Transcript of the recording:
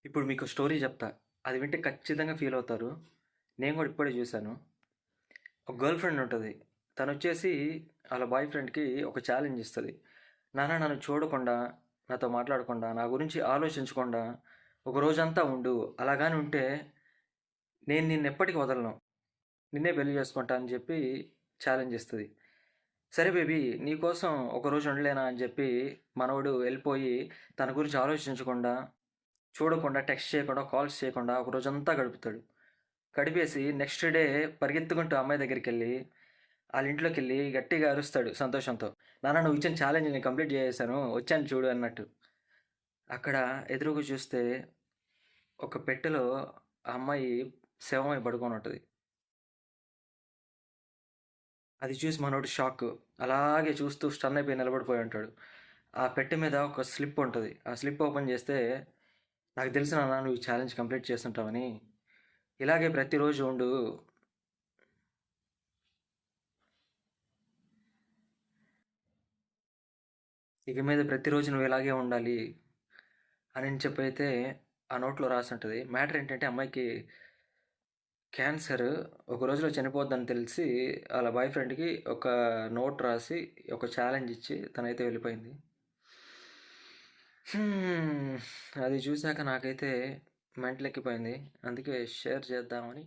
ఇప్పుడు మీకు స్టోరీ చెప్తా. అది వింటే ఖచ్చితంగా ఫీల్ అవుతారు. నేను కూడా ఇప్పుడే చూశాను. ఒక గర్ల్ ఫ్రెండ్ ఉంటుంది. తనొచ్చేసి వాళ్ళ బాయ్ ఫ్రెండ్కి ఒక ఛాలెంజ్ ఇస్తుంది. నాన్న నన్ను చూడకుండా, నాతో మాట్లాడకుండా, నా గురించి ఆలోచించకుండా ఒక రోజంతా ఉండు. అలాగాని ఉంటే నేను నిన్ను ఎప్పటికీ వదలను, నిన్నే పెళ్లి చేసుకుంటా అని చెప్పి ఛాలెంజ్ ఇస్తుంది. సరే బేబీ, నీకోసం ఒక రోజు ఉండలేనా అని చెప్పి మనవడు వెళ్ళిపోయి తన గురించి ఆలోచించకుండా, చూడకుండా, టెక్స్ట్ చేయకుండా, కాల్స్ చేయకుండా ఒక రోజంతా గడుపుతాడు. గడిపేసి నెక్స్ట్ డే పరిగెత్తుకుంటూ అమ్మాయి దగ్గరికి వెళ్ళి వాళ్ళ ఇంట్లోకి వెళ్ళి గట్టిగా అరుస్తాడు సంతోషంతో. నాన్న నువ్వు ఇచ్చిన ఛాలెంజ్ నేను కంప్లీట్ చేసేసాను, వచ్చాను చూడు అన్నట్టు. అక్కడ ఎదురుగా చూస్తే ఒక పెట్టెలో ఆ అమ్మాయి శవమై పడుకొని ఉంటుంది. అది చూసి మనోడు షాక్. అలాగే చూస్తూ స్టన్ అయిపోయి నిలబడిపోయి ఉంటాడు. ఆ పెట్టె మీద ఒక స్లిప్ ఉంటుంది. ఆ స్లిప్ ఓపెన్ చేస్తే, నాకు తెలిసిన నాన్న నువ్వు ఈ ఛాలెంజ్ కంప్లీట్ చేస్తుంటావని, ఇలాగే ప్రతిరోజు ఉండు, ఇక మీద ప్రతిరోజు నువ్వు ఇలాగే ఉండాలి అని చెప్పైతే ఆ నోట్లో రాసి ఉంటుంది. మ్యాటర్ ఏంటంటే అమ్మాయికి క్యాన్సర్ ఒక రోజులో చనిపోద్దని తెలిసి వాళ్ళ బాయ్ ఫ్రెండ్కి ఒక నోట్ రాసి ఒక ఛాలెంజ్ ఇచ్చి తనైతే వెళ్ళిపోయింది. హ్మ్. అది చూశాక నాకైతే మెంటలెక్కిపోయింది. అందుకే షేర్ చేద్దామని